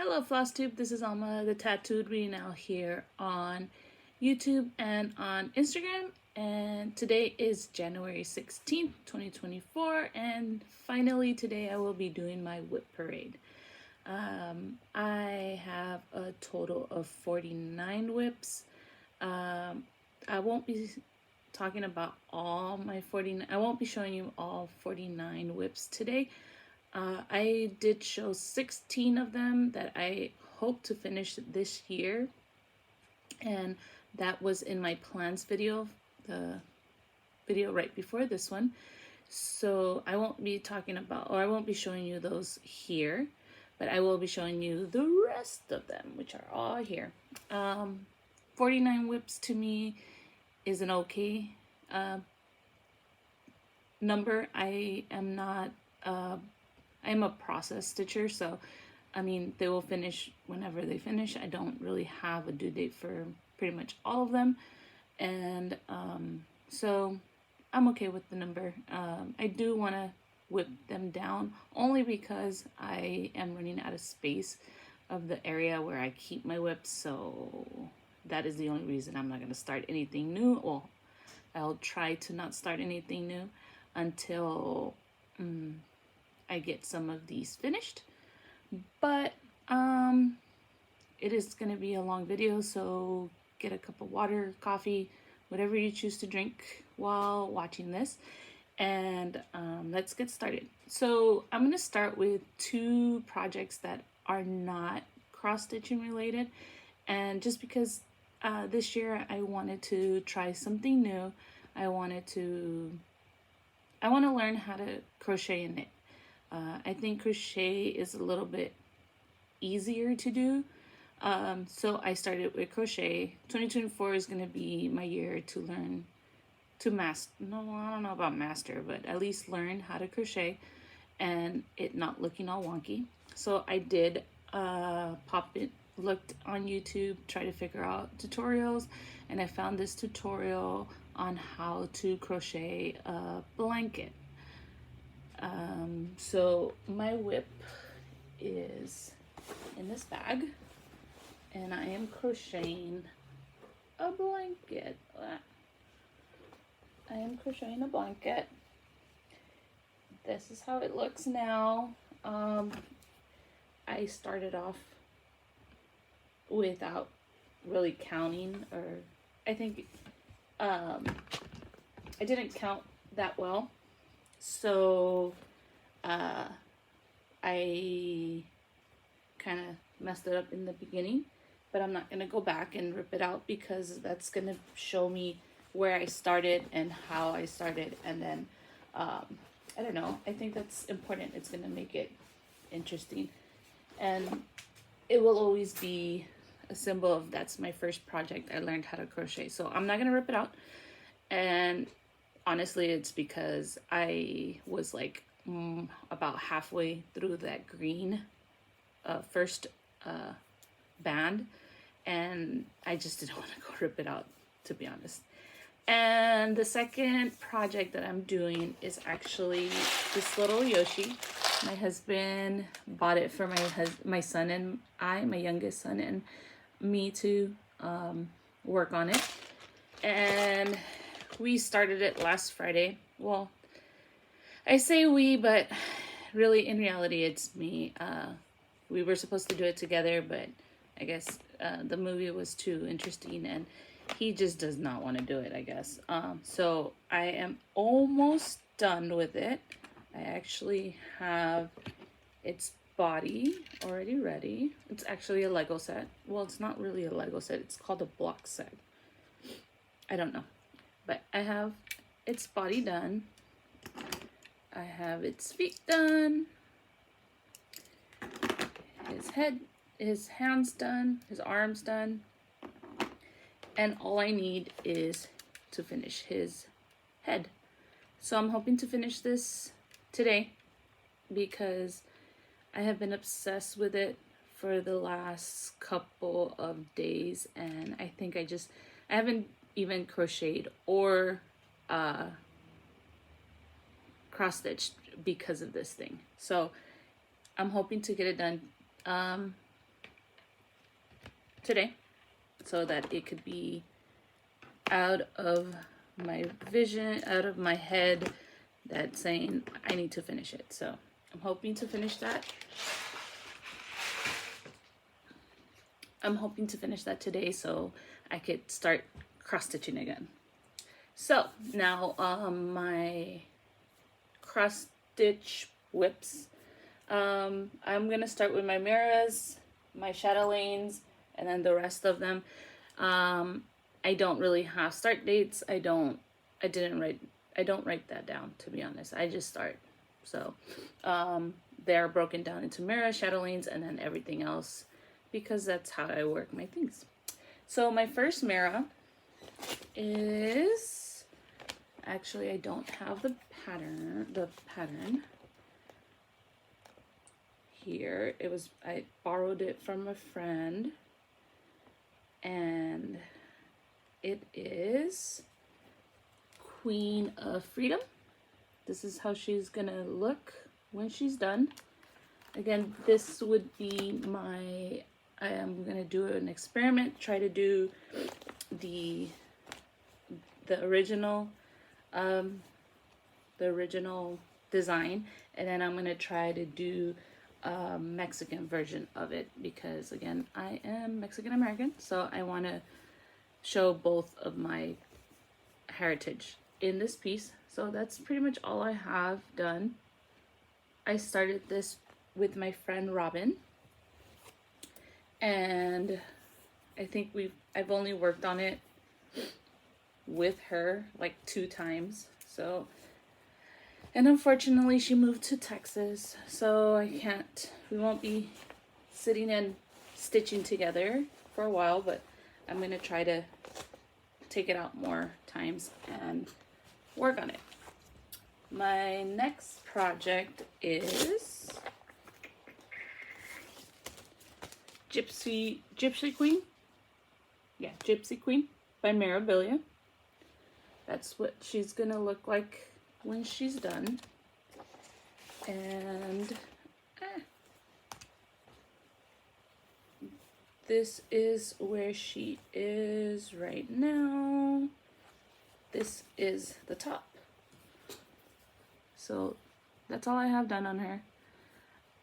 Hello Flosstube, this is Alma the Tattooed Renow here on YouTube and on Instagram, and today is January 16th, 2024, and finally today I will be doing my WIP parade. I have a total of 49 WIPs. I won't be talking about all my 49, I won't be showing you all 49 WIPs today. I did show 16 of them that I hope to finish this year, and that was in my plans video, the video right before this one. So I won't be talking about, or I won't be showing you those here, but I will be showing you the rest of them, which are all here. 49 WIPs to me is an okay number. I am not I'm a process stitcher, so I mean they will finish whenever they finish. I don't really have a due date for pretty much all of them, and so I'm okay with the number. I do want to whip them down only because I am running out of space of the area where I keep my whips, so that is the only reason I'm not going to start anything new. Well, I'll try to not start anything new until I get some of these finished, but it is going to be a long video, so get a cup of water, coffee, whatever you choose to drink while watching this, and let's get started. So I'm going to start with two projects that are not cross-stitching related, and just because this year I wanted to try something new, I want to learn how to crochet and knit. I think crochet is a little bit easier to do. So I started with crochet. 2024 is going to be my year to learn to master. No, I don't know about master, but at least learn how to crochet and it not looking all wonky. So I did looked on YouTube, try to figure out tutorials, and I found this tutorial on how to crochet a blanket. So my WIP is in this bag, and I am crocheting a blanket. I am crocheting a blanket. This is how it looks now. I started off without really counting, or I think I didn't count that well. So I kind of messed it up in the beginning, but I'm not going to go back and rip it out because that's going to show me where I started and how I started, and then I don't know, I think that's important. It's going to make it interesting, and it will always be a symbol of that's my first project. I learned how to crochet, so I'm not going to rip it out. And honestly, it's because I was like about halfway through that green first band, and I just didn't want to go rip it out, to be honest. And the second project that I'm doing is actually this little Yoshi. My husband bought it for my son and my youngest son and me to work on it, and we started it last Friday. Well, I say we, but really in reality it's me. We were supposed to do it together, but I guess the movie was too interesting and he just does not want to do it, I guess. So I am almost done with it. I actually have its body already ready. It's actually a Lego set. Well, it's not really a Lego set. It's called a block set. I don't know. But I have its body done. I have its feet done. His head, his hands done, his arms done. And all I need is to finish his head. So I'm hoping to finish this today because I have been obsessed with it for the last couple of days, and I think I haven't even crocheted or cross-stitched because of this thing. So I'm hoping to get it done today so that it could be out of my vision, out of my head, that's saying I need to finish it. So I'm hoping to finish that. I'm hoping to finish that today so I could start cross stitching again. So now my cross stitch WIPs. I'm gonna start with my mirrors, my shadow lanes, and then the rest of them. I don't really have start dates. I don't write that down, to be honest. I just start. So they're broken down into mirror, shadow lanes, and then everything else, because that's how I work my things. So my first mirror is, actually I don't have the pattern here. I borrowed it from a friend, and it is Queen of Freedom. This is how she's gonna look when she's done. Again, this would be my, I am gonna do an experiment, try to do the original design, and then I'm gonna try to do a Mexican version of it, because again, I am Mexican American, so I want to show both of my heritage in this piece. So that's pretty much all I have done. I started this with my friend Robin, and I think I've only worked on it with her like 2 times. So, and unfortunately she moved to Texas, so we won't be sitting and stitching together for a while, but I'm gonna try to take it out more times and work on it. My next project is Gypsy Queen. Yeah, Gypsy Queen by Mirabilia. That's what she's gonna look like when she's done. And this is where she is right now. This is the top. So that's all I have done on her.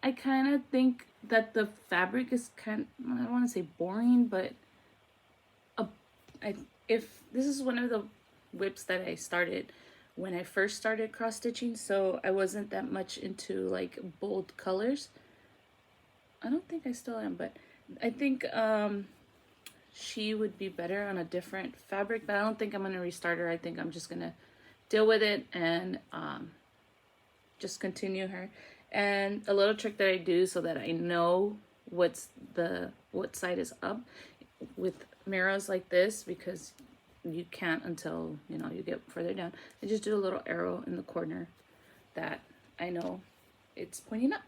I kind of think that the fabric is I don't want to say boring, but if this is one of the WIPs that I started when I first started cross stitching, so I wasn't that much into like bold colors. I don't think I still am, but I think she would be better on a different fabric, but I don't think I'm gonna restart her. I think I'm just gonna deal with it and just continue her. And a little trick that I do so that I know what side is up with mirrors like this, because you can't until you get further down. I just do a little arrow in the corner that I know it's pointing up.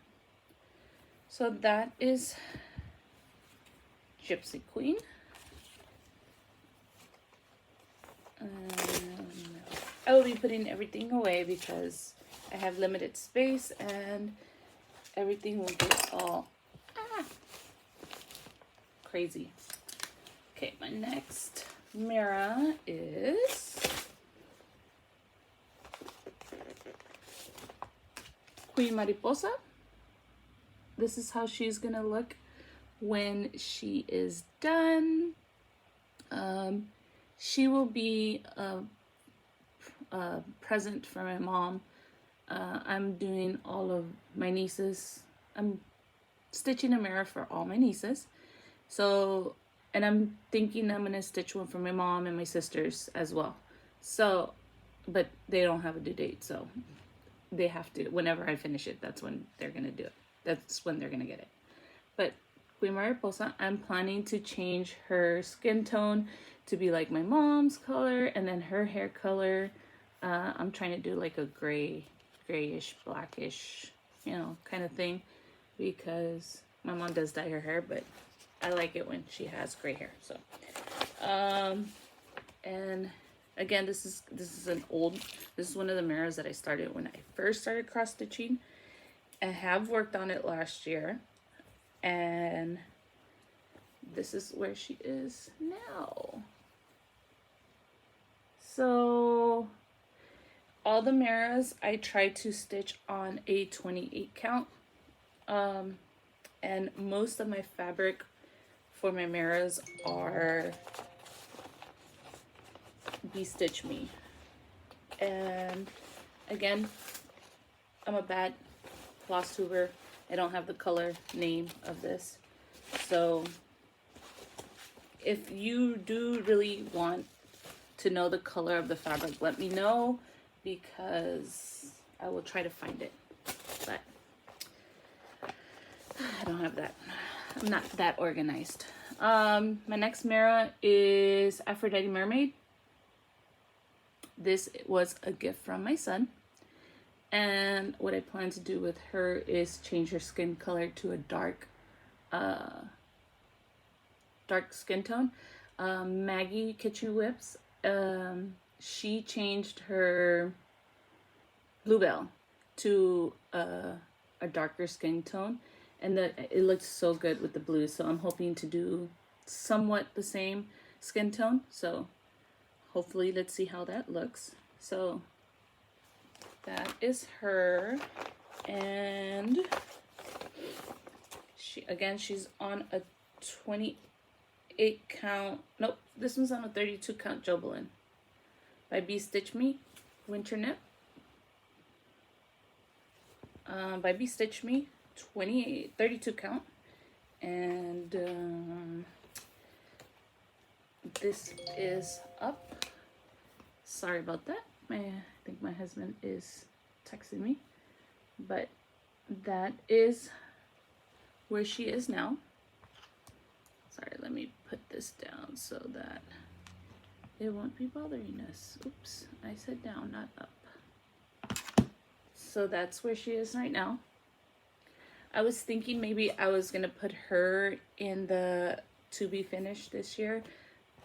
So that is Gypsy Queen. I will be putting everything away because I have limited space and everything will get all crazy. Okay, my next mirror is Queen Mariposa. This is how she's gonna look when she is done. She will be a present for my mom. I'm doing all of my nieces. I'm stitching a mirror for all my nieces. So, and I'm thinking I'm gonna stitch one for my mom and my sisters as well. So, but they don't have a due date, so they have to, whenever I finish it, that's when they're gonna do it. That's when they're gonna get it. But Queen Mariposa, I'm planning to change her skin tone to be like my mom's color, and then her hair color. I'm trying to do like a grayish, blackish, kind of thing, because my mom does dye her hair, but I like it when she has gray hair. So, and again, this is one of the mirrors that I started when I first started cross stitching. I have worked on it last year, and this is where she is now. So all the mirrors I tried to stitch on a 28 count. And most of my fabric for my mirrors are Be Stitch Me. And again, I'm a bad Flosstuber. I don't have the color name of this. So if you do really want to know the color of the fabric, let me know, because I will try to find it. But I don't have that. I'm not that organized. My next mirror is Aphrodite Mermaid. This was a gift from my son. And what I plan to do with her is change her skin color to a dark skin tone. Maggie Kitchen Whips, she changed her Bluebell to a darker skin tone, and it looked so good with the blue. So I'm hoping to do somewhat the same skin tone. So hopefully, let's see how that looks. So that is her, and she's on a 28 count. Nope, this one's on a 32 count Jobelin by Be Stitch Me Winter Knit. By Be Stitch Me, 32 count, and this is up. Sorry about that. I think my husband is texting me, but that is where she is now. Sorry, let me put this down so that it won't be bothering us. Oops, I said down, not up. So that's where she is right now. I was thinking maybe I was gonna put her in the to be finished this year,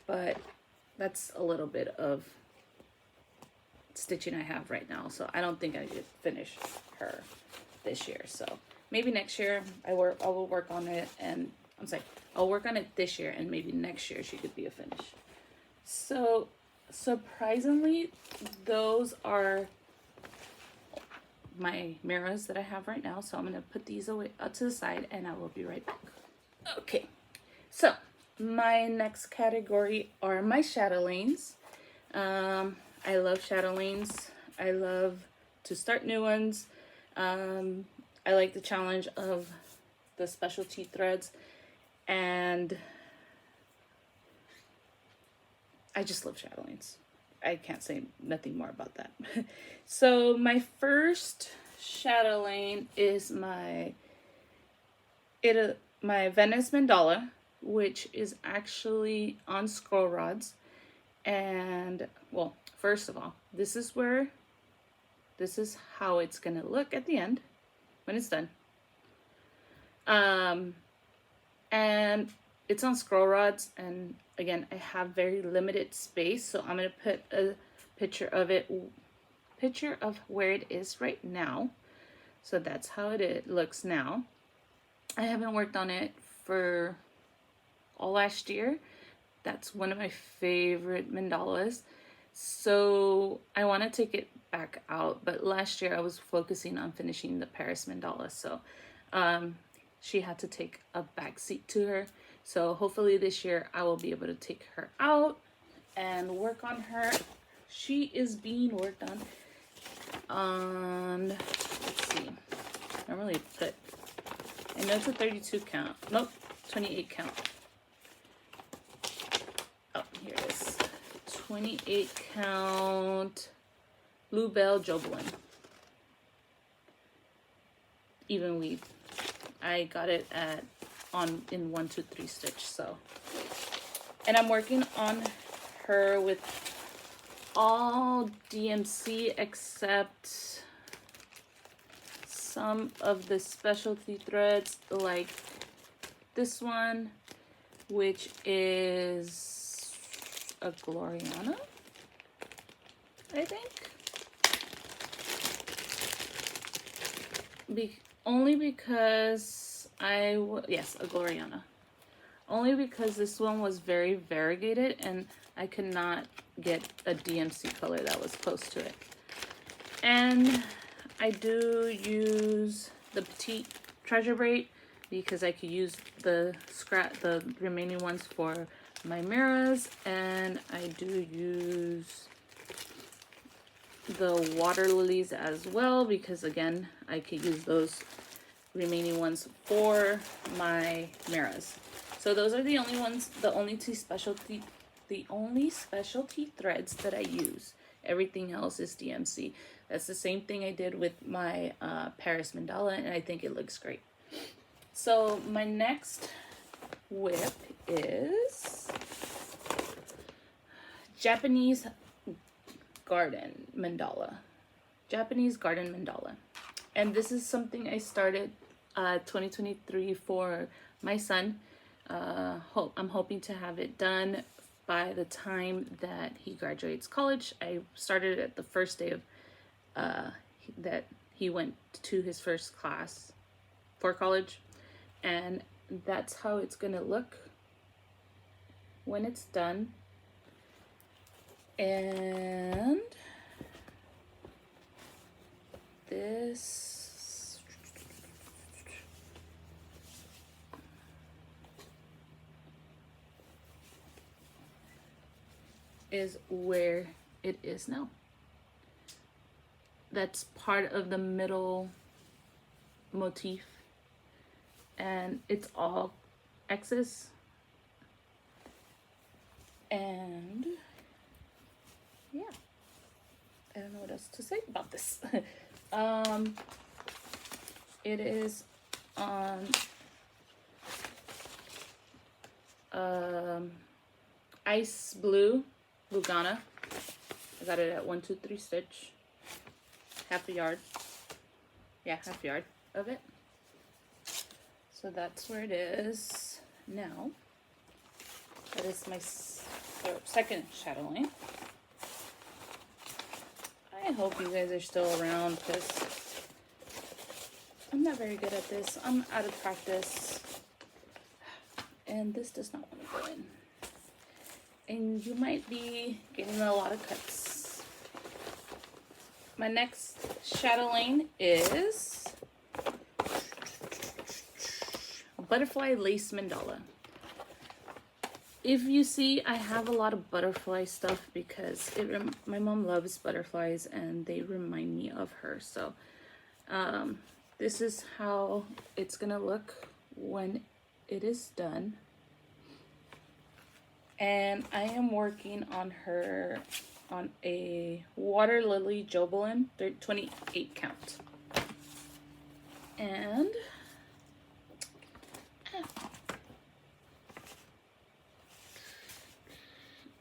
but that's a little bit of stitching I have right now, so I don't think I could finish her this year. So maybe next year I will work on it, and I'm sorry, I'll work on it this year, and maybe next year she could be a finish. So surprisingly, those are my mirrors that I have right now. So I'm gonna put these away out to the side, and I will be right back. Okay, so my next category are my chatelaines. I love chatelaines. I love to start new ones. I like the challenge of the specialty threads, and I just love chatelaines. I can't say nothing more about that. So my first chatelaine is my Venice mandala, which is actually on scroll rods. And well, first of all, this is how it's gonna look at the end when it's done. And it's on scroll rods, and again, I have very limited space, so I'm gonna put a picture of where it is right now. So that's how it looks now. I haven't worked on it for all last year. That's one of my favorite mandalas. So I want to take it back out, but last year I was focusing on finishing the Paris mandala. So she had to take a back seat to her. So hopefully this year I will be able to take her out and work on her. She is being worked on, let's see, normally put, I know it's a 32 count, nope, 28 count. Oh, here it is, 28 count Bluebell Jobelin, even weave. I got it in 1, 2, 3 stitch. So, and I'm working on her with all DMC except some of the specialty threads, like this one, which is a Gloriana, I think. Only because yes, a Gloriana. only because this one was very variegated and I could not get a DMC color that was close to it. And I do use the Petite Treasure Braid because I could use the remaining ones for my mirrors, and I do use the water lilies as well because again I could use those remaining ones for my mirrors. So those are the only ones, the only specialty threads that I use. Everything else is DMC. That's the same thing I did with my Paris mandala, and I think it looks great. So my next WIP is Japanese garden mandala. Japanese garden mandala. And this is something I started 2023 for my son. I'm hoping to have it done by the time that he graduates college. I started at the first day of that he went to his first class for college, and that's how it's gonna look when it's done. And this is where it is now. That's part of the middle motif, and it's all X's. And yeah, I don't know what else to say about this. It is on ice blue Lugana. I got it at 123 Stitch. Half a yard. Yeah, half a yard of it. So that's where it is now. That is my second shadow line. I hope you guys are still around because I'm not very good at this. I'm out of practice. And this does not want to go in. And you might be getting a lot of cuts. My next shadow lane is a butterfly lace mandala. If you see, I have a lot of butterfly stuff because my mom loves butterflies and they remind me of her. So this is how it's gonna look when it is done. And I am working on her on a water lily Jobelin 28 count. And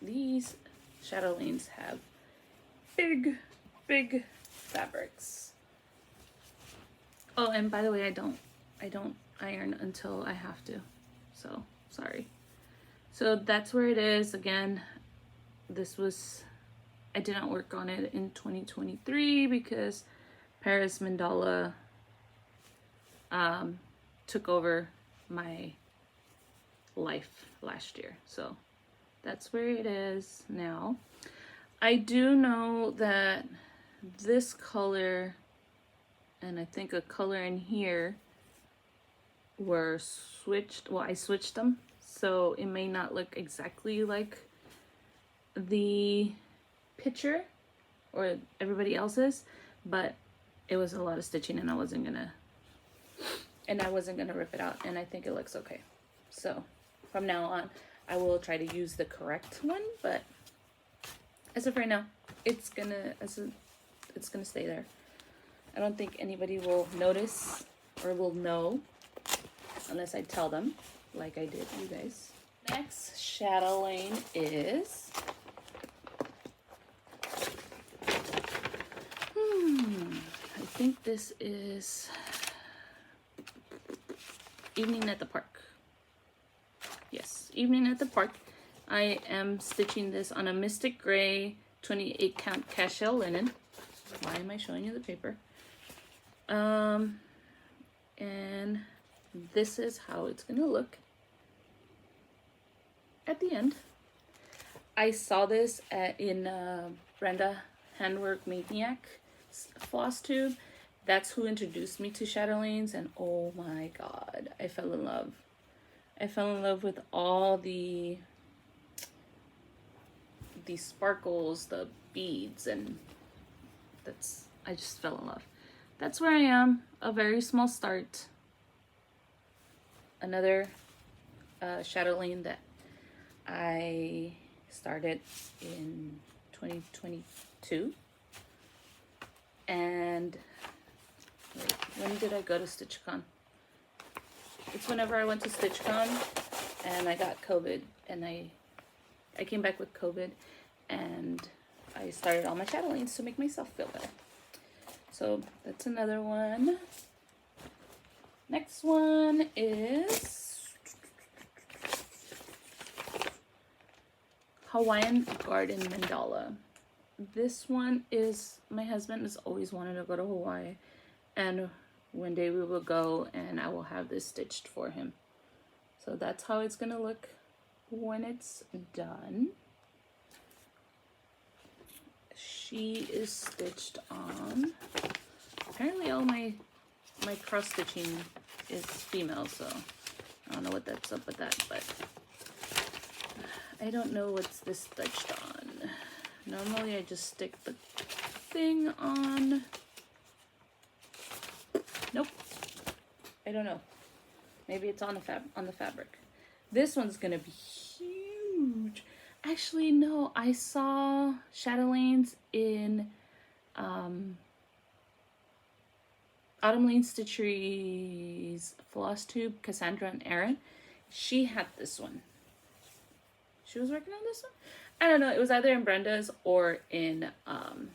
these shadow lanes have big fabrics. Oh, and by the way, I don't iron until I have to, so sorry. So that's where it is. Again, I did not work on it in 2023 because Paris mandala took over my life last year. So that's where it is now. I do know that this color and I think a color in here were switched. Well, I switched them, so it may not look exactly like the picture or everybody else's, but it was a lot of stitching and I wasn't gonna rip it out, and I think it looks okay. So from now on I will try to use the correct one, but as of right now it's gonna stay there. I don't think anybody will notice or will know unless I tell them like I did you guys. Next shadow lane is I think this is Evening at the Park. Yes, Evening at the Park. I am stitching this on a Mystic Gray 28 count cashel linen. Why am I showing you the paper? And this is how it's gonna look. at the end. I saw this in Brenda Handwork Maniac Flosstube. That's who introduced me to chatelaines, and oh my god, I fell in love. I fell in love with all the sparkles, the beads, and I just fell in love. That's where I am, a very small start. Another chatelaine that I started in 2022. And wait, when did I go to StitchCon? It's whenever I went to StitchCon and I got COVID, and I came back with COVID, and I started all my chatelaines to make myself feel better. So that's another one. Next one is Hawaiian Garden Mandala. This one is, my husband has always wanted to go to Hawaii, and one day we will go and I will have this stitched for him. So that's how it's gonna look when it's done. She is stitched on. Apparently all my cross stitching is female, so I don't know what that's up with that, but I don't know what's this stitched on. Normally I just stick the thing on. Nope. I don't know. Maybe it's on the fabric. This one's gonna be huge. Actually, no, I saw chatelaines in Autumn Lane Stitchery's Flosstube, Cassandra and Erin. She had this one. She was working on this one? I don't know. It was either in Brenda's or in Autumn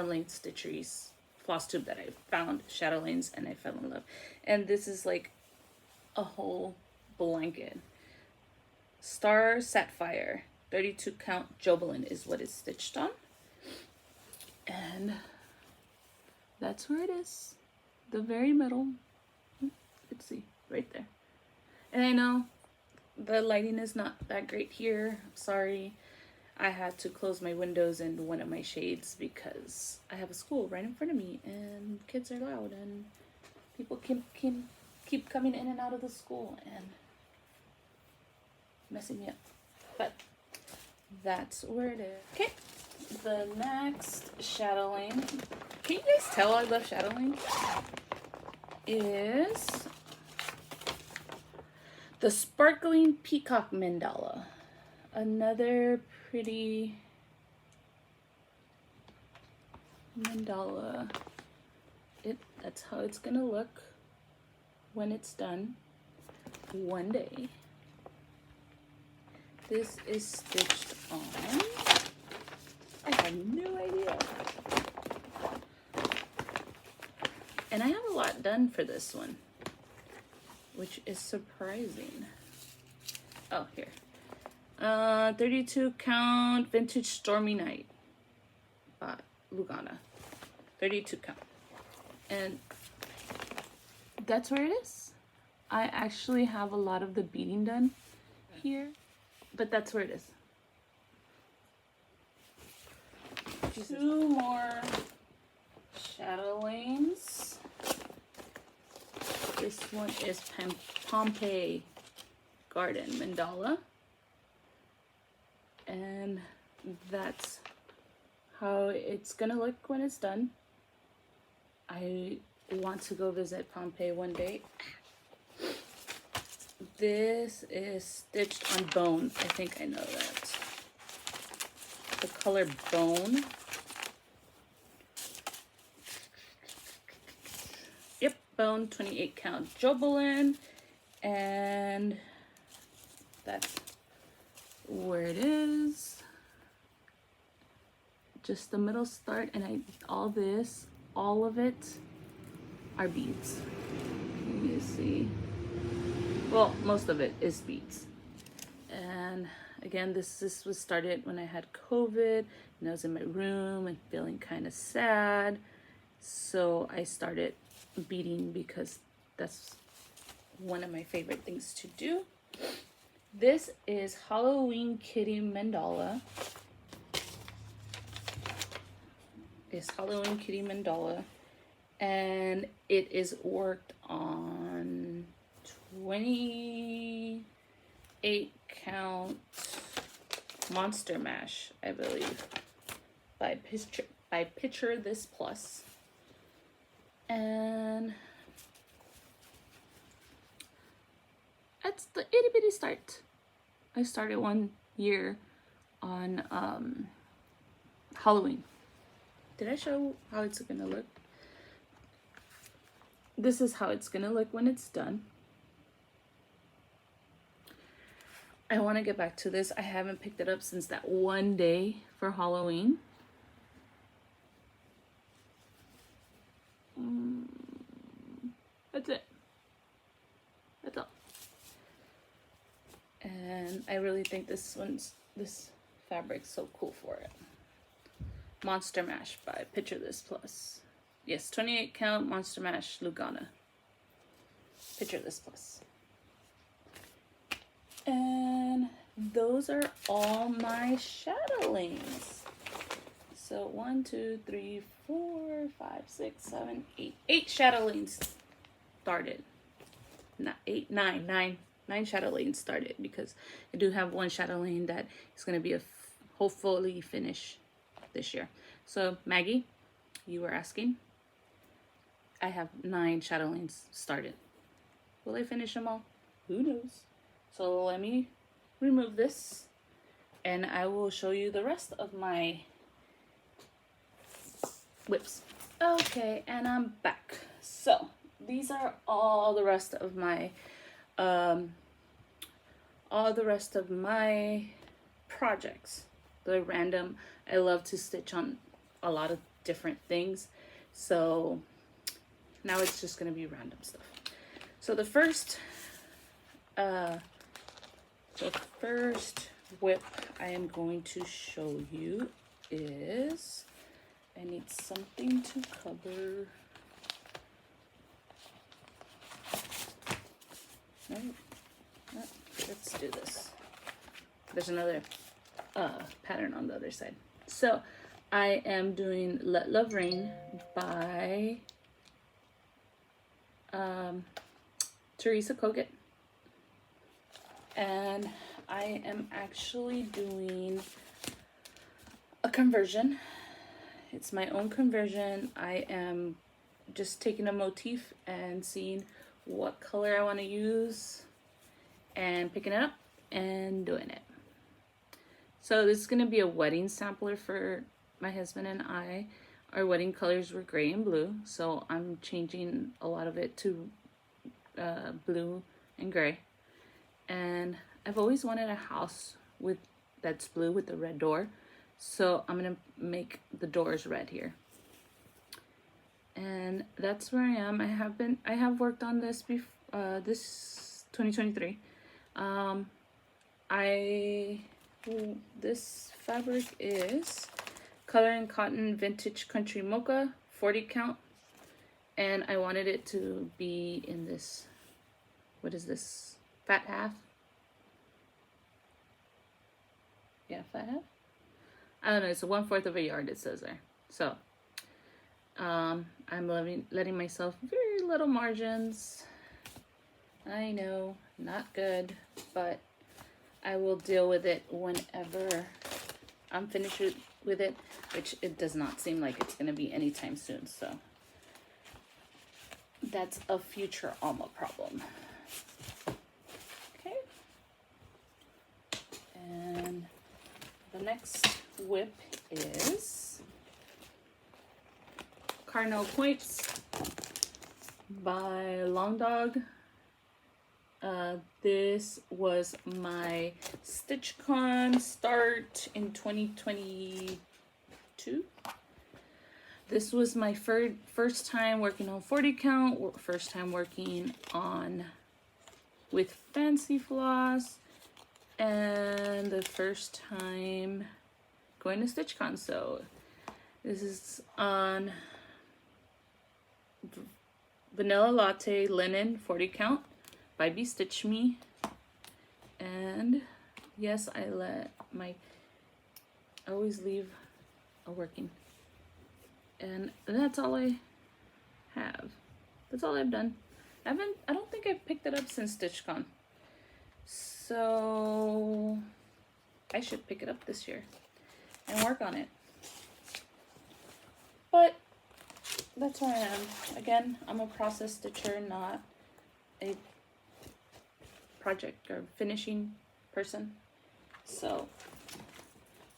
Lane Stitchery's Flosstube that I found chatelaines, and I fell in love. And this is like a whole blanket. Star Sapphire 32 count Jobelin is what it's stitched on, and that's where it is, the very middle. Let's see, right there. And I know the lighting is not that great here. I'm sorry. I had to close my windows and one of my shades because I have a school right in front of me, and kids are loud, and people keep coming in and out of the school and messing me up. But that's where it is. Okay, the next chatelaine, can you guys tell I love chatelaine, is the Sparkling Peacock Mandala. Another pretty mandala. That's how it's gonna look when it's done one day. This is stitched on. I have no idea. And I have a lot done for this one, which is surprising. Oh, here. 32 count Vintage Stormy Night by Lugana. 32 count. And that's where it is. I actually have a lot of the beading done here, but that's where it is. Two more chatelaines. This one is Pompeii Garden Mandala. And that's how it's gonna look when it's done. I want to go visit Pompeii one day. This is stitched on bone. I think I know that. The color bone. Yep, bone, 28 count Jobelin. And that's where it is. Just the middle start, and all of it are beads. You see, well, most of it is beads. And again, this was started when I had COVID and I was in my room and feeling kind of sad, so I started beading because that's one of my favorite things to do. This is Halloween Kitty Mandala. It's Halloween Kitty Mandala, and it is worked on 28 count Monster Mash, I believe, by Picture This Plus. And that's the itty bitty start. I started one year on Halloween. Did I show how it's gonna look? This is how it's gonna look when it's done. I want to get back to this. I haven't picked it up since that one day for Halloween. That's it. That's all. And I really think this fabric's so cool for it. Monster Mash by Picture This Plus. Yes, 28 count Monster Mash Lugana. Picture This Plus. And those are all my shadowlings. So 1, 2, 3, 4, 5, 6, 7, 8. 8 shadowlings started. Not 8, 9. 9 shadowlings started, because I do have one shadowling that is going to be hopefully finish this year. So Maggie, you were asking. I have 9 shadowlings started. Will I finish them all? Who knows? So let me remove this, and I will show you the rest of my WIPs. Okay, and I'm back. So these are all the rest of my projects. They're random. I love to stitch on a lot of different things, so now it's just gonna be random stuff. So the first WIP I am going to show you is, I need something to cover. No, let's do this. There's another pattern on the other side. So I am doing Let Love Ring by Teresa Kogut. And I am actually doing a conversion. It's my own conversion. I am just taking a motif and seeing what color I want to use and picking it up and doing it. So this is going to be a wedding sampler for my husband and I. Our wedding colors were gray and blue, so I'm changing a lot of it to blue and gray. And I've always wanted a house that's blue with the red door, so I'm gonna make the doors red here. And that's where I am. I have worked on this before, this 2023. This fabric is Color and Cotton Vintage Country Mocha 40 count, and I wanted it to be in this, what is this, fat half? Yeah, fat half? I don't know, it's 1/4 of a yard, it says there. So I'm letting myself very little margins. I know, not good, but I will deal with it whenever I'm finished with it, which it does not seem like it's going to be anytime soon. So that's a future Alma problem. Okay. And the next WIP is Cardinal Points by Long Dog. This was my StitchCon start in 2022. This was my first time working on 40 count, first time working on with fancy floss, and the first time going to StitchCon. So this is on Vanilla Latte Linen 40 count by Be Stitch Me. And yes, I always leave a working. And that's all I have. That's all I've done. I don't think I've picked it up since StitchCon. So I should pick it up this year and work on it. But that's where I am. Again, I'm a process stitcher, not a project or finishing person. So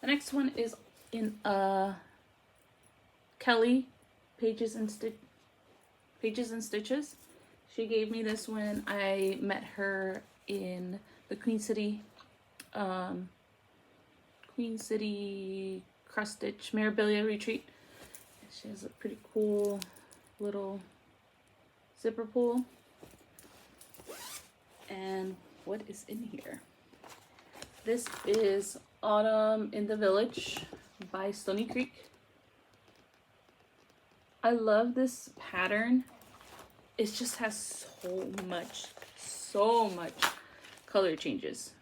the next one is in Kelly, Pages and Stitches. She gave me this when I met her in the Queen City cross stitch Mirabilia retreat. She has a pretty cool little zipper pull. And what is in here? This is Autumn in the Village by Stony Creek. I love this pattern. It just has so much color changes.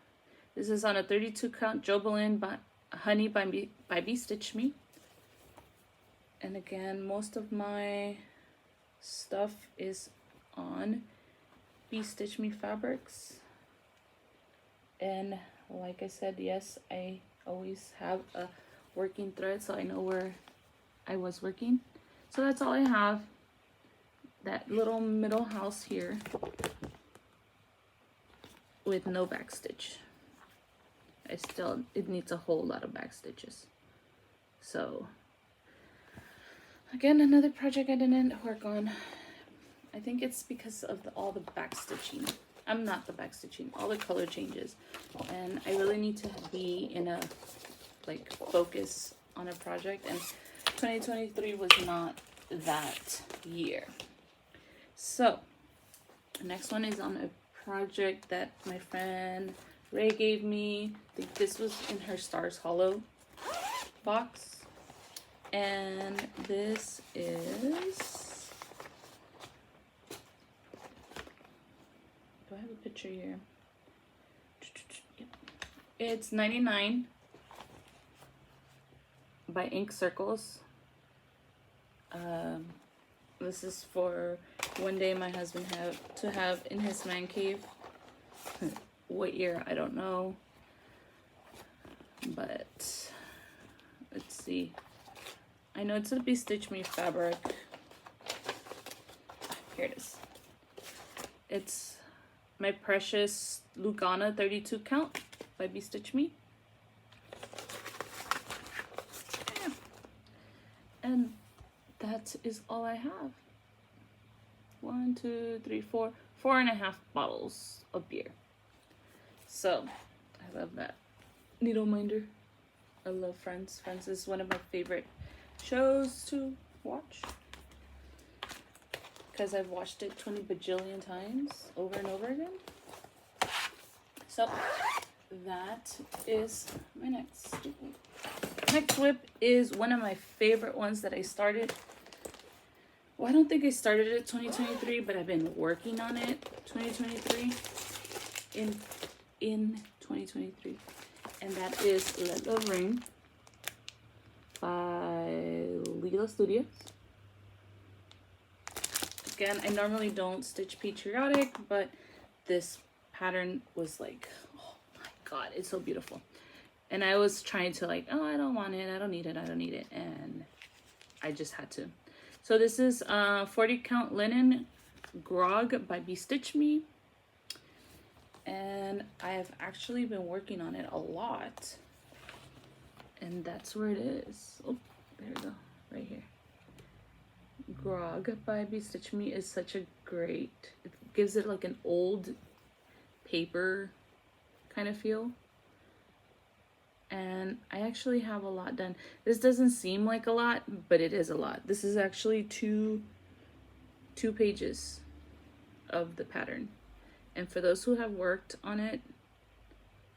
This is on a 32 count Jobelin by Honey by Be Stitch Me. And again, most of my stuff is on Be Stitch Me fabrics. And like I said, yes, I always have a working thread, so I know where I was working. So that's all I have. That little middle house here with no back stitch. It needs a whole lot of back stitches. So again, another project I didn't work on. I think it's because of all the back stitching. I'm not the back stitching, all the color changes. And I really need to be in a focus on a project, and 2023 was not that year. So the next one is on a project that my friend Ray gave me. I think this was in her Stars Hollow box. And this is, do I have a picture here? Yep. It's 99 by Ink Circles. This is for one day my husband to have in his man cave. What year, I don't know. But let's see. I know it's a Be Stitch Me fabric. Here it is. It's My Precious Lugana 32 count by Be Stitch Me. Yeah. And that is all I have. 1, 2, 3, 4. 4.5 bottles of beer. So, I love that. Needle minder. I love Friends. Friends is one of my favorite shows to watch. Because I've watched it 20 bajillion times over and over again. So, that is my next WIP. Next WIP is one of my favorite ones that I started. Well, I don't think I started it 2023, but I've been working on it 2023 in 2023, and that is Let Love Ring by Leela Studios. Again, I normally don't stitch patriotic, but this pattern was like, oh my god, it's so beautiful. And I was trying to oh, I don't want it, I don't need it, and I just had to. So this is 40 count linen grog by Be Stitch Me. And I have actually been working on it a lot. And that's where it is. Oh, there we go, right here. Grog by Be Stitch Me is such a great, it gives it like an old paper kind of feel. And I actually have a lot done. This doesn't seem like a lot, but it is a lot. This is actually two pages of the pattern. And for those who have worked on it,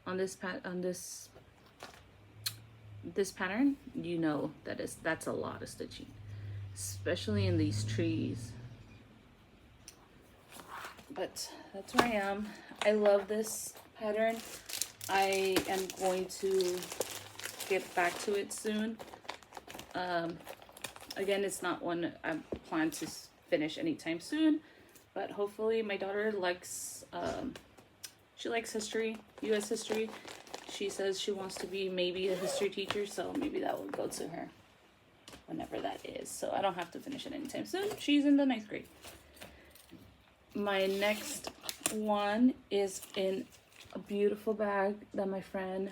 on this pattern, you know that's a lot of stitching, especially in these trees. but that's where I am. I love this pattern. I am going to get back to it soon. Again, it's not one I plan to finish anytime soon, but hopefully my daughter likes, she likes history, U.S. history. She says she wants to be maybe a history teacher, so maybe that will go to her whenever that is. So I don't have to finish it anytime soon. She's in the 9th grade. My next one is in a beautiful bag that my friend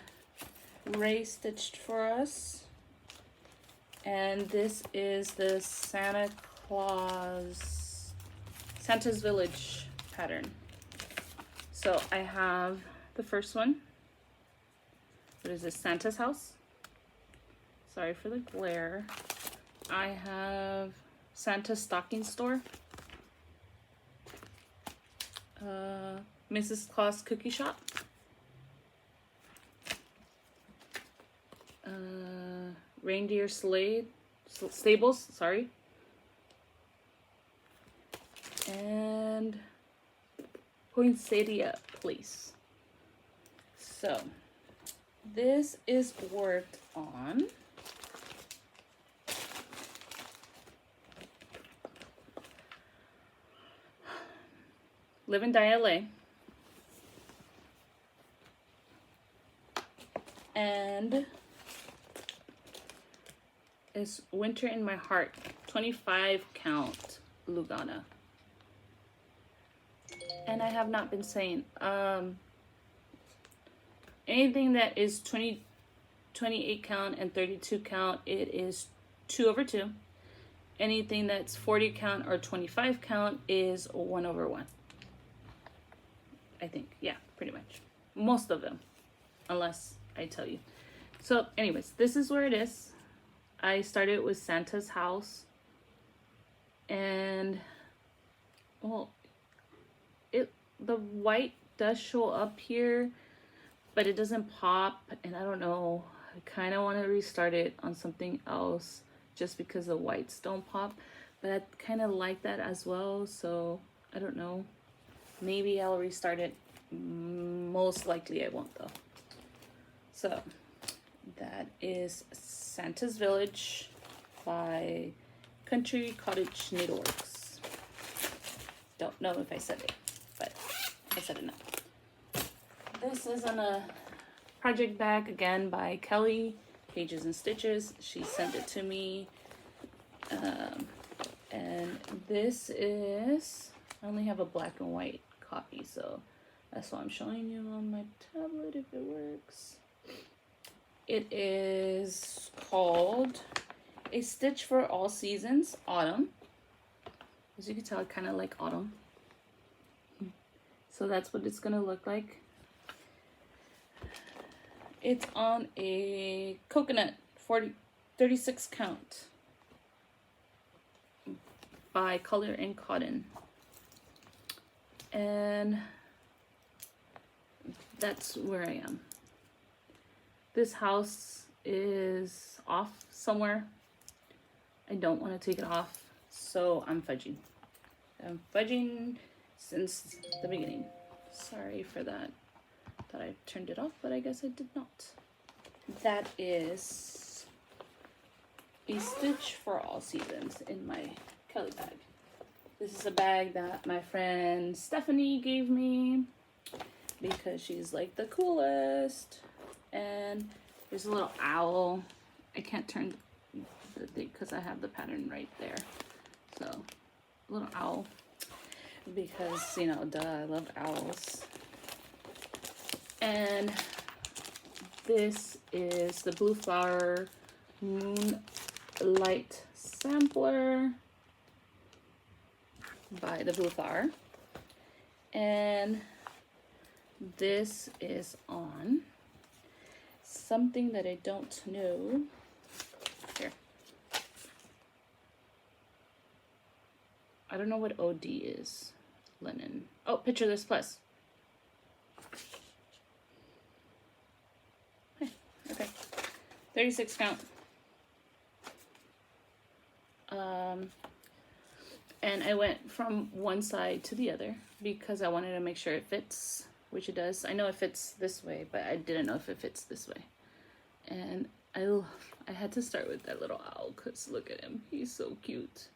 Ray stitched for us. And this is the Santa's Village pattern. So I have the first one. What is this? Santa's house. Sorry for the glare. I have Santa's stocking store. Mrs. Claus cookie shop. Reindeer stables, sorry. And Poinsettia Place. So this is worked on. Live and Die LA. And it's Winter in My Heart, 25 count Lugana. And I have not been saying, anything that is 28 count and 32 count, it is 2/2. Anything that's 40 count or 25 count is 1/1. I think, yeah, pretty much. Most of them, unless I tell you. So anyways, this is where it is. I started with Santa's house, and well, the white does show up here, but it doesn't pop, and I don't know, I kind of want to restart it on something else just because the whites don't pop, but I kind of like that as well, so I don't know, maybe I'll restart it. Most likely I won't though. So that is Santa's Village by Country Cottage Needleworks. Don't know if I said it, but I said it now. This is in a project bag again by Kelly, Pages and Stitches. She sent it to me. And this is, I only have a black and white copy, so that's why I'm showing you on my tablet if it works. It is called A Stitch for All Seasons, Autumn. As you can tell, I kind of like autumn. So that's what it's gonna look like. It's on a coconut 36 count by Color and Cotton. And that's where I am. This house is off somewhere. I don't want to take it off, so I'm fudging. I'm fudging since the beginning. Sorry for that. Thought I turned it off, but I guess I did not. That is A Stitch for All Seasons in my Kelly bag. This is a bag that my friend Stephanie gave me because she's like the coolest. And there's a little owl. I can't turn the thing because I have the pattern right there. So, a little owl. Because, you know, duh, I love owls. And this is the Blue Flower Moonlight Sampler by the Blue Flower. And this is on something that I don't know. Here. I don't know what OD is. Linen. Oh, Picture This Plus. Okay. 36 count. And I went from one side to the other because I wanted to make sure it fits, which it does. I know it fits this way, but I didn't know if it fits this way. And I had to start with that little owl because look at him. He's so cute.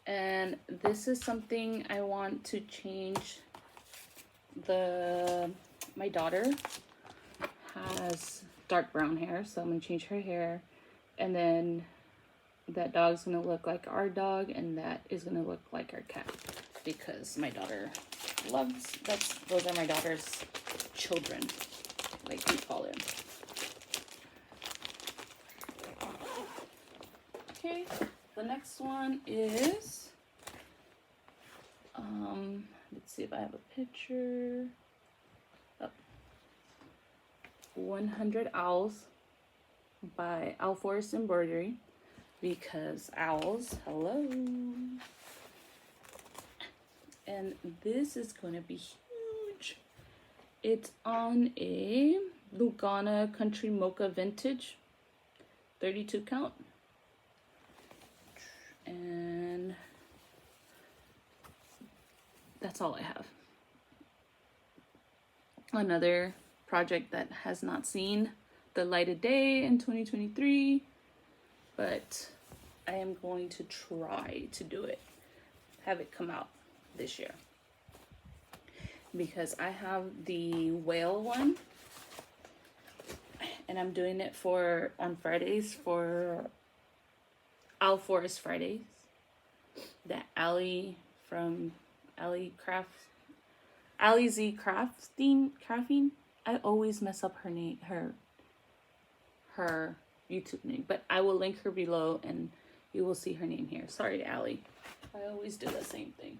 And this is something I want to change. My daughter has dark brown hair, so I'm going to change her hair. And then that dog's going to look like our dog, and that is going to look like our cat. Because my daughter those are my daughter's children, like we call them. Okay, the next one is, let's see if I have a picture. Oh, 100 Owls by Owl Forest Embroidery, because owls, hello. And this is going to be huge. It's on a Lugana Country Mocha Vintage 32 count. And that's all I have. Another project that has not seen the light of day in 2023, but I am going to try to do it, have it come out this year, because I have the whale one, and I'm doing it on Fridays for Owl Forest Fridays. That Allie from Allie Z Crafting. I always mess up her name, her YouTube name, but I will link her below and you will see her name here. Sorry, Allie. I always do the same thing.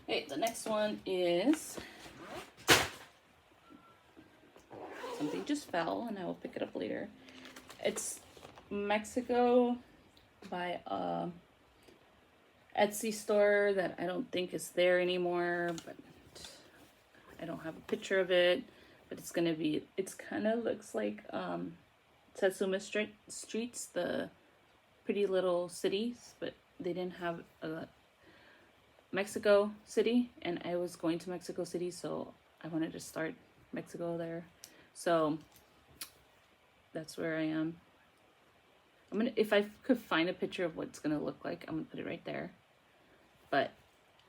Okay, the next one is something just fell, and I will pick it up later. It's Mexico by a Etsy store that I don't think is there anymore, but I don't have a picture of it. But it's kind of looks like Satsuma Streets, the pretty little cities, but they didn't have a Mexico City, and I was going to Mexico City, so I wanted to start Mexico there. So that's where I am. If I could find a picture of what it's gonna look like, I'm gonna put it right there. But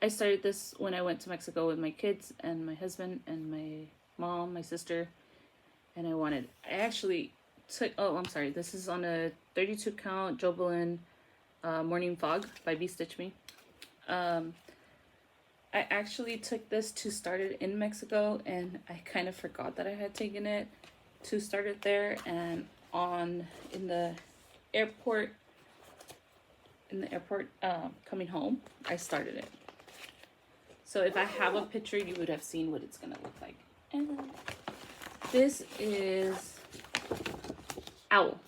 I started this when I went to Mexico with my kids and my husband and my mom, my sister, and I actually took, this is on a 32 count Jobelin Morning Fog by Bee Stitch Me. I actually took this to start it in Mexico, and I kind of forgot that I had taken it to start it there, and in the airport coming home, I started it. So if I have a picture, you would have seen what it's gonna look like. And this is Owl.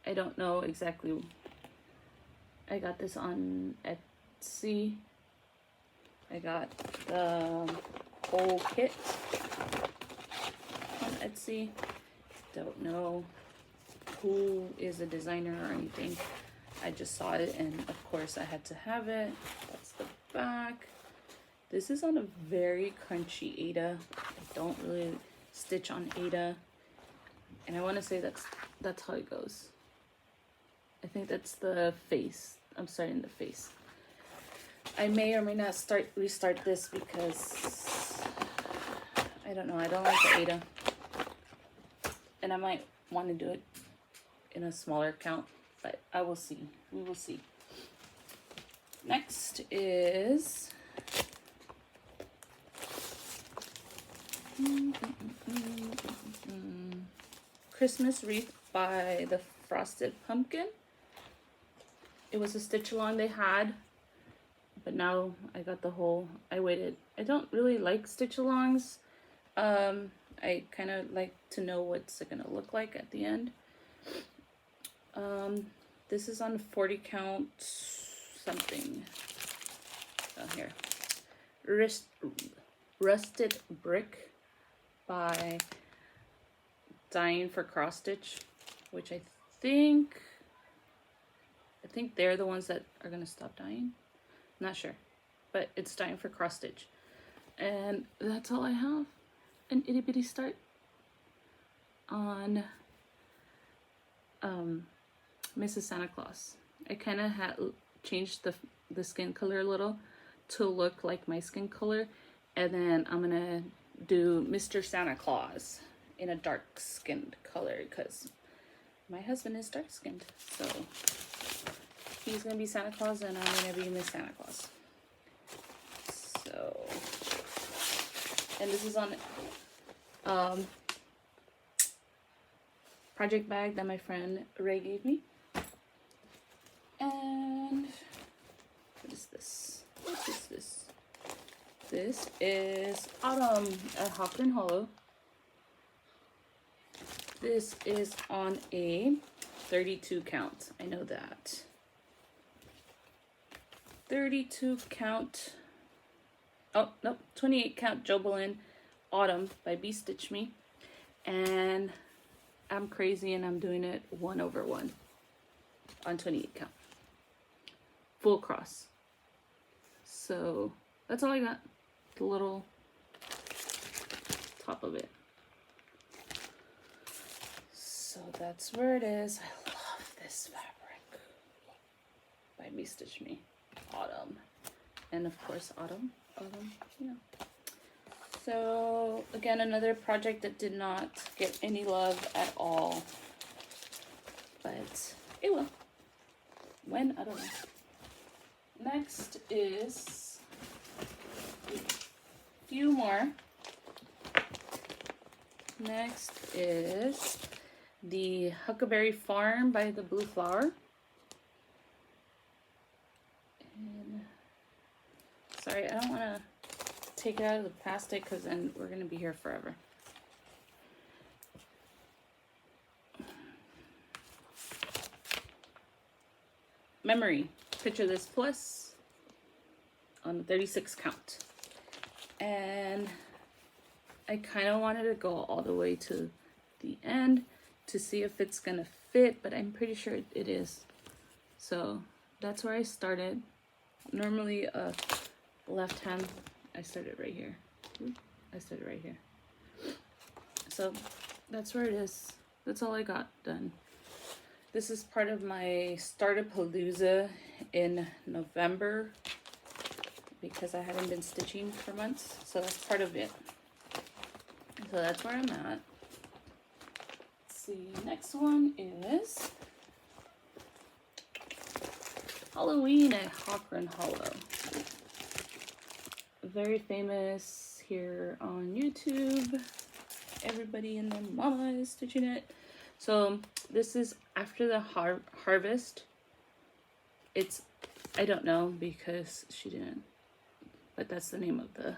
I don't know exactly. I got this on Etsy. I got the whole kit on Etsy. Don't know who is the designer or anything. I just saw it, and of course I had to have it. That's the back. This is on a very crunchy Aida. I don't really stitch on Aida, and I want to say that's how it goes. I think that's the face. I'm starting the face. I may or may not restart this because I don't know. I don't like the Aida, and I might want to do it in a smaller count, but I will see. We will see. Next is Christmas Wreath by the Frosted Pumpkin. It was a stitch along they had, but now I got the whole. I waited. I don't really like stitch alongs. I kind of like to know what's it gonna look like at the end. This is on 40 count something. Oh, here. Rusted Brick by Dying for Cross Stitch, which I think think they're the ones that are gonna stop dying. Not sure, but it's dying for cross stitch. And that's all I have. An itty bitty start on Mrs. Santa Claus. I kind of had changed the skin color a little to look like my skin color, and then I'm gonna do Mr. Santa Claus in a dark skinned color because my husband is dark skinned, so he's gonna be Santa Claus and I'm gonna be Miss Santa Claus. So, and this is on project bag that my friend Ray gave me. And what is this? What is this? This is Autumn at Hawthorne Hollow. This is on a 32 count. I know that. 32 count. Oh, nope. 28 count Jobelin Autumn by B Stitch Me. And I'm crazy and I'm doing it 1/1 on 28 count. Full cross. So that's all I got. The little top of it. So that's where it is. I love this fabric by B Stitch Me. Autumn. And of course Autumn, yeah. So again, another project that did not get any love at all, but it will. When? I don't know. Next is a few more. Next is the Huckleberry Farm by the Blue Flower. And sorry, I don't want to take it out of the plastic because then we're going to be here forever. Memory. Picture this plus on the 36 count. And I kind of wanted to go all the way to the end to see if it's going to fit, but I'm pretty sure it is. So that's where I started. Normally left hand, I started right here. I started right here. So that's where it is. That's all I got done. This is part of my Startapalooza in November because I hadn't been stitching for months. So that's part of it. So that's where I'm at. Let's see, next one is Halloween at Hawthorne Hollow. Very famous here on YouTube. Everybody and their mama is stitching it. So this is after the harvest. It's, I don't know because she didn't, but that's the name of the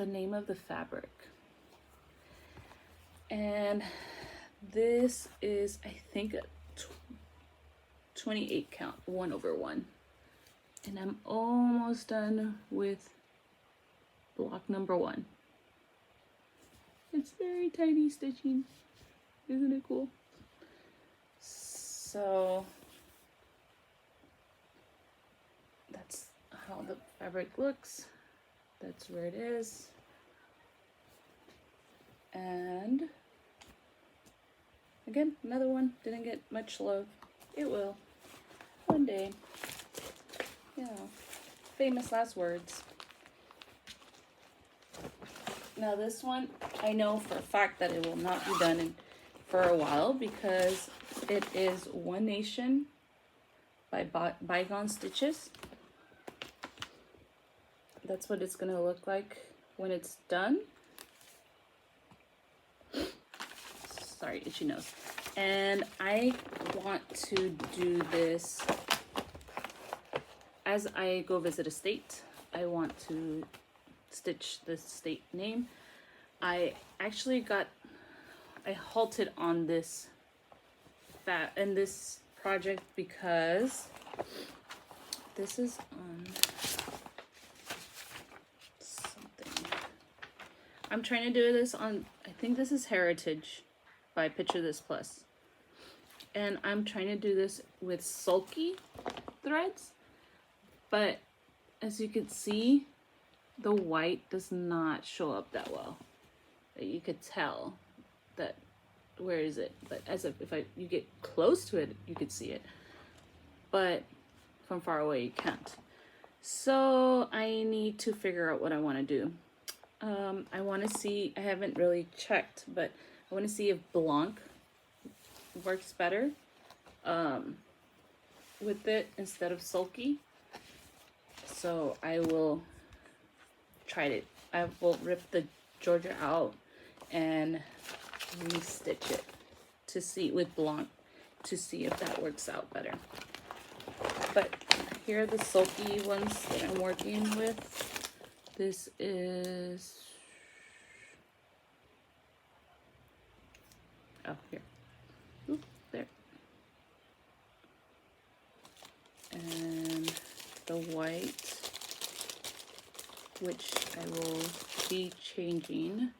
name of the fabric. And this is, I think, a 28 count, 1/1. And I'm almost done with block number 1. It's very tiny stitching. Isn't it cool? So that's how the fabric looks. That's where it is. And again, another one didn't get much love. It will one day. You know, famous last words. Now this one, I know for a fact that it will not be done for a while because it is One Nation by Bygone Stitches. That's what it's gonna look like when it's done. Sorry, itchy nose. And I want to do this as I go visit a state. I want to stitch the state name. I actually I halted on this project because this is on something. I'm trying to do this on, I think this is Heritage by Picture This Plus. And I'm trying to do this with sulky threads, but as you can see, the white does not show up that well. You could tell that, where is it? But as if you get close to it, you could see it. But from far away, you can't. So I need to figure out what I want to do. I want to see, I haven't really checked, but I want to see if Blanc works better with it instead of sulky. So I will try it. I will rip the Georgia out and restitch it to see with Blanc to see if that works out better. But here are the sulky ones that I'm working with. This is, oh, here. Oop, there. And the white, which I will be changing.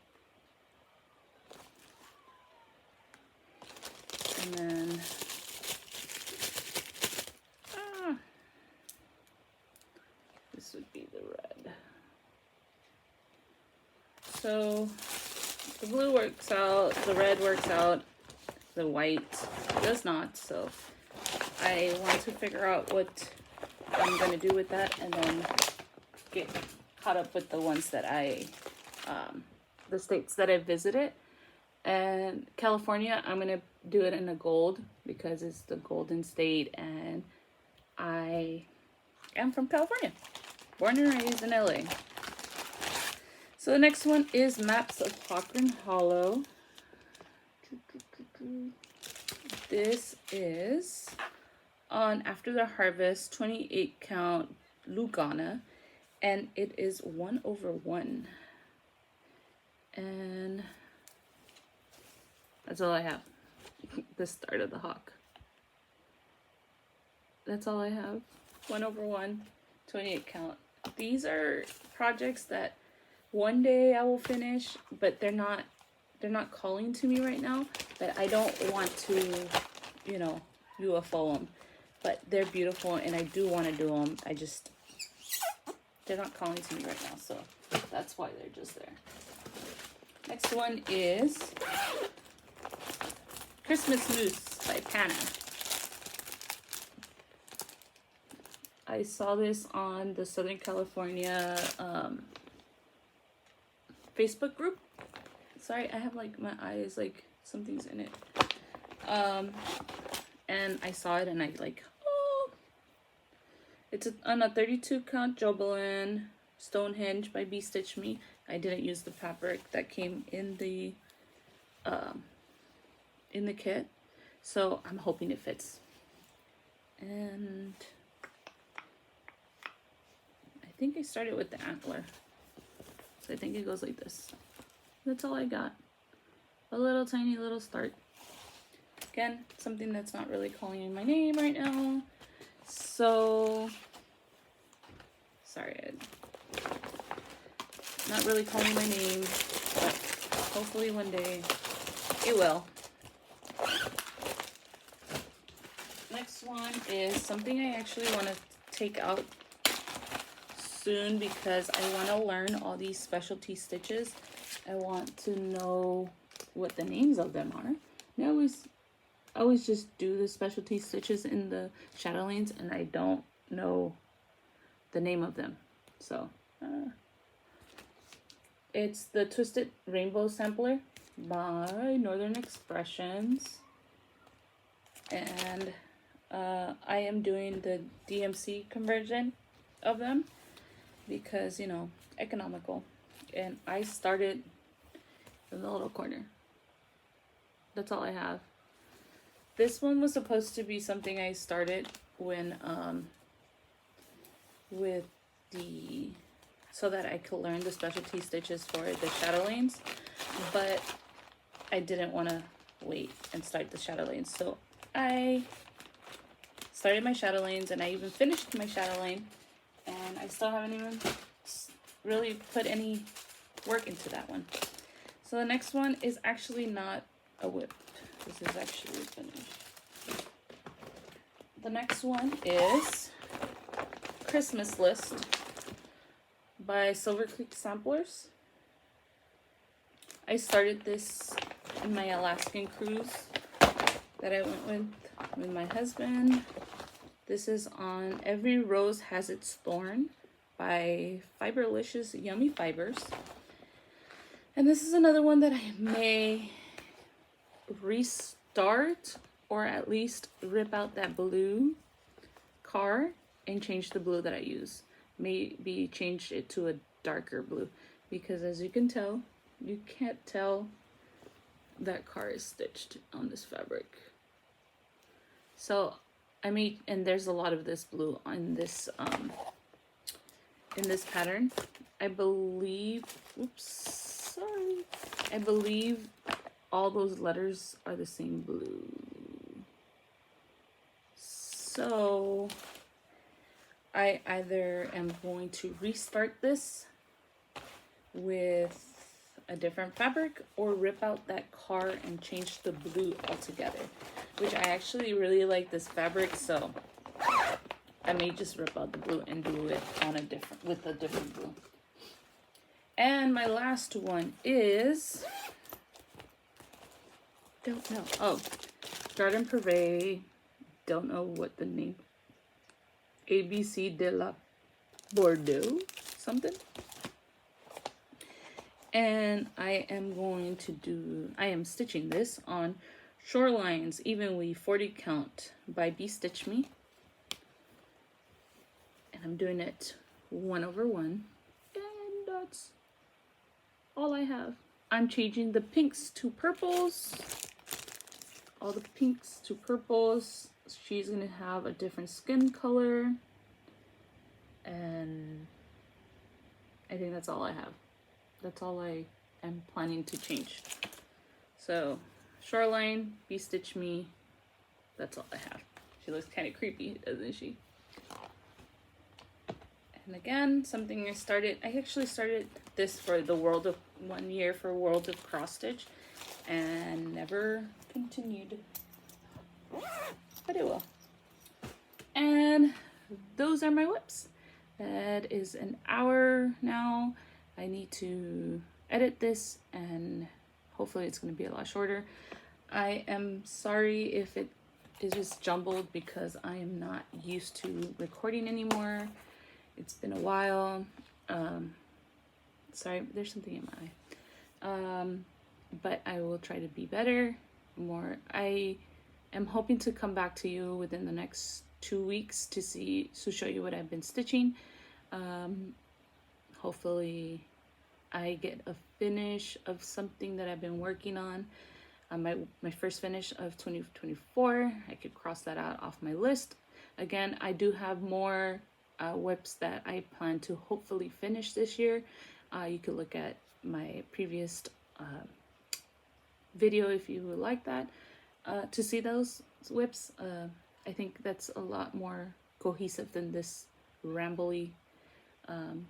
And then, this would be the red. So the blue works out, the red works out, the white does not. So I want to figure out what I'm going to do with that and then get caught up with the ones that the states that I visited. And California, I'm going to do it in a gold because it's the Golden State and I am from California, born and raised in LA. So the next one is Maps of Cochrane Hollow. This is on After the Harvest 28 count Lugana, and it is 1/1. And that's all I have. The start of the hawk. That's all I have. 1/1, 28 count. These are projects that one day I will finish, but they're not calling to me right now. But I don't want to, you know, UFO them. But they're beautiful and I do want to do them. They're not calling to me right now, so that's why they're just there. Next one is Christmas Moose by Panna. I saw this on the Southern California Facebook group. Sorry, I have like my eyes, like something's in it. And I saw it and I like, oh. It's on a 32 count Jobelin Stonehenge by B Stitch Me. I didn't use the fabric that came in the kit, so I'm hoping it fits. And I think I started with the antler, so I think it goes like this. That's all I got. A little tiny little start. Again, something that's not really calling in my name right now, so sorry, not really calling my name, but hopefully one day it will. Next one is something I actually want to take out soon because I want to learn all these specialty stitches. I want to know what the names of them are. And I always just do the specialty stitches in the Chatelaines and I don't know the name of them. So it's the Twisted Rainbow Sampler by Northern Expressions, and I am doing the DMC conversion of them because, you know, economical. And I started in the little corner. That's all I have. This one was supposed to be something I started when with the, so that I could learn the specialty stitches for the Chatelaines, but I didn't want to wait and start the Chatelaines, so I started my Chatelaines and I even finished my Chatelaine, and I still haven't even really put any work into that one. So the next one is actually not a WIP This is actually finished. The next one is Christmas List by Silver Creek Samplers. I started this in my Alaskan cruise that I went with my husband. This is on Every Rose Has Its Thorn by Fiberlicious Yummy Fibers. And this is another one that I may restart, or at least rip out that blue car and change the blue that I use. Maybe change it to a darker blue, because as you can tell, you can't tell that car is stitched on this fabric. So I made, and there's a lot of this blue on this in this pattern. I believe, oops, sorry. I believe all those letters are the same blue. So I either am going to restart this with a different fabric or rip out that car and change the blue altogether, which I actually really like this fabric, so I may just rip out the blue and do it on a different, with a different blue. And my last one is, don't know, oh, Garden Privé, don't know what the name, ABC de la Bordeaux, something. And I am stitching this on Shorelines Evenly 40 Count by Be Stitch Me. And I'm doing it 1/1. And that's all I have. I'm changing the pinks to purples. All the pinks to purples. She's gonna have a different skin color. And I think that's all I have. That's all I am planning to change. So, Shoreline, Be Stitch Me, that's all I have. She looks kind of creepy, doesn't she? And again, something I actually started this for the World of, 1 year for World of Cross Stitch, and never continued. But it will. And those are my WIPs. That is an hour now. I need to edit this and hopefully it's going to be a lot shorter. I am sorry if it is just jumbled because I am not used to recording anymore. It's been a while. Sorry, there's something in my eye. But I will try to be better, more. I am hoping to come back to you within the next 2 weeks to show you what I've been stitching. Hopefully I get a finish of something that I've been working on. My first finish of 2024. I could cross that out off my list. Again, I do have more WIPs that I plan to hopefully finish this year. You could look at my previous video if you would like that to see those WIPs. I think that's a lot more cohesive than this rambly.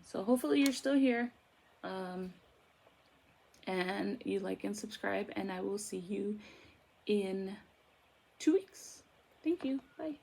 So hopefully you're still here. And you like and subscribe, and I will see you in 2 weeks. Thank you. Bye.